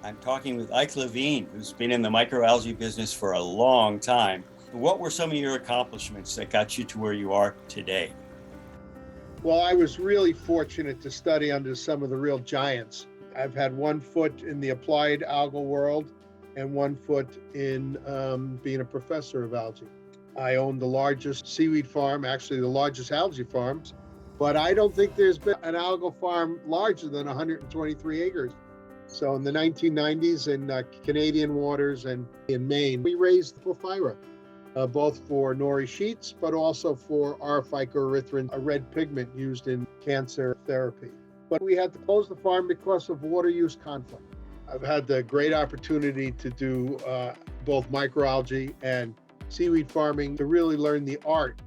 I'm talking with Ike Levine, who's been in the microalgae business for a long time. What were some of your accomplishments that got you to where you are today? Well, I was really fortunate to study under some of the real giants. I've had one foot in the applied algal world and one foot in being a professor of algae. I own the largest seaweed farm, actually the largest algae farms, but I don't think there's been an algal farm larger than 123 acres. So in the 1990s in Canadian waters and in Maine, we raised prophyra, both for nori sheets, but also for R-phycoerythrin, a red pigment used in cancer therapy. But we had to close the farm because of water use conflict. I've had the great opportunity to do both microalgae and seaweed farming to really learn the art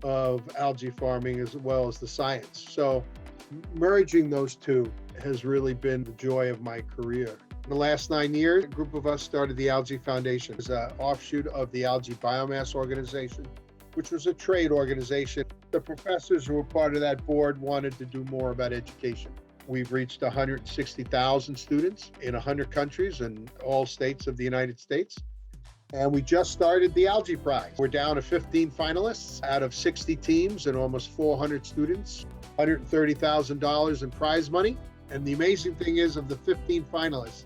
of algae farming as well as the science. So merging those two has really been the joy of my career. In the last 9 years, a group of us started the Algae Foundation. It's an offshoot of the Algae Biomass Organization, which was a trade organization. The professors who were part of that board wanted to do more about education. We've reached 160,000 students in 100 countries and all states of the United States. And we just started the Algae Prize. We're down to 15 finalists out of 60 teams and almost 400 students, $130,000 in prize money. And the amazing thing is, of the 15 finalists,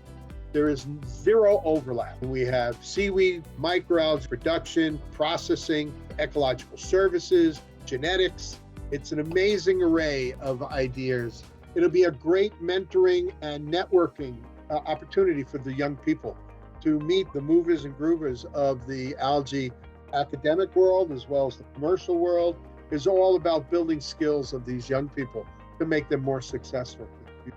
there is zero overlap. We have seaweed, microalgae production, processing, ecological services, genetics. It's an amazing array of ideas. It'll be a great mentoring and networking opportunity for the young people to meet the movers and groovers of the algae academic world as well as the commercial world. Is all about building skills of these young people to make them more successful.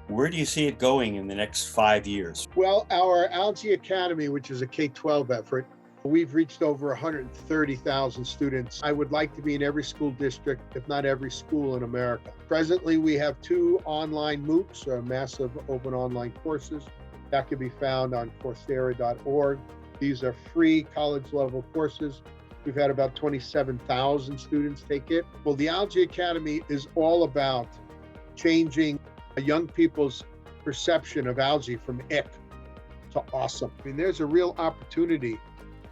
Where do you see it going in the next 5 years? Well, our Algae Academy, which is a K-12 effort, we've reached over 130,000 students. I would like to be in every school district, if not every school in America. Presently, we have 2 online MOOCs, or massive open online courses, that can be found on Coursera.org. These are free college-level courses. We've had about 27,000 students take it. Well, the Algae Academy is all about changing young people's perception of algae from ick to awesome. I mean, there's a real opportunity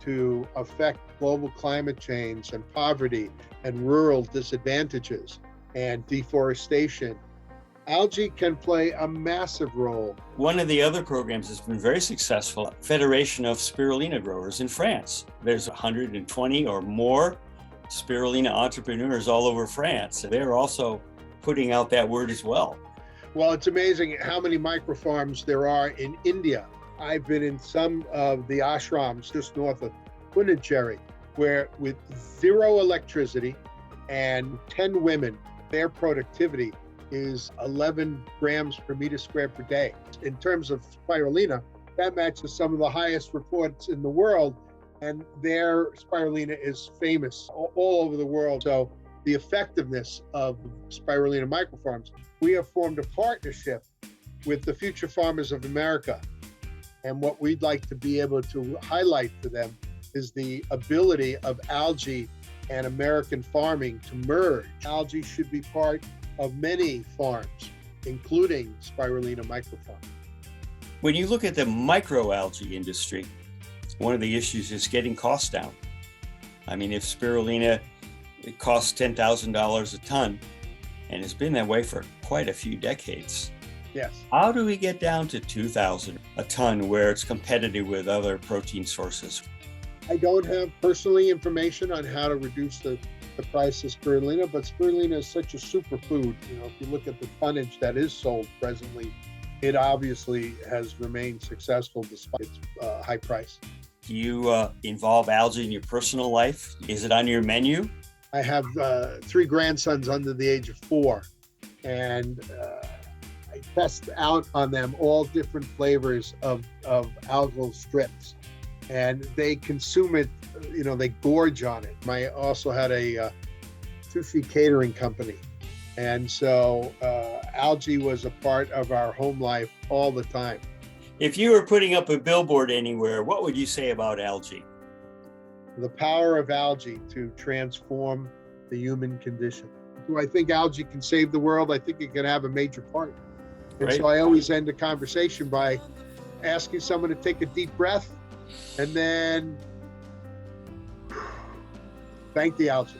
to affect global climate change and poverty and rural disadvantages and deforestation. Algae can play a massive role. One of the other programs that's been very successful, Federation of Spirulina Growers in France. There's 120 or more spirulina entrepreneurs all over France. They're also putting out that word as well. Well, it's amazing how many microfarms there are in India. I've been in some of the ashrams just north of Puducherry, where with zero electricity and 10 women, their productivity is 11 grams per meter squared per day. In terms of spirulina, that matches some of the highest reports in the world, and their spirulina is famous all over the world. So the effectiveness of spirulina microfarms. We have formed a partnership with the Future Farmers of America. And what we'd like to be able to highlight to them is the ability of algae and American farming to merge. Algae should be part of many farms, including spirulina microfarms. When you look at the microalgae industry, one of the issues is getting costs down. I mean, if spirulina, it costs $10,000 a ton, and it's been that way for quite a few decades. Yes. How do we get down to $2,000 a ton where it's competitive with other protein sources? I don't have personally information on how to reduce the price of spirulina, but spirulina is such a superfood. You know, if you look at the tonnage that is sold presently, it obviously has remained successful despite its high price. Do you involve algae in your personal life? Is it on your menu? I have 3 grandsons under the age of 4, and I test out on them all different flavors of algal strips, and they consume it. You know, they gorge on it. I also had a sushi catering company, and so algae was a part of our home life all the time. If you were putting up a billboard anywhere, what would you say about algae? The power of algae to transform the human condition. Do I think algae can save the world? I think it can have a major part. And Right. so I always end a conversation by asking someone to take a deep breath and then thank the algae.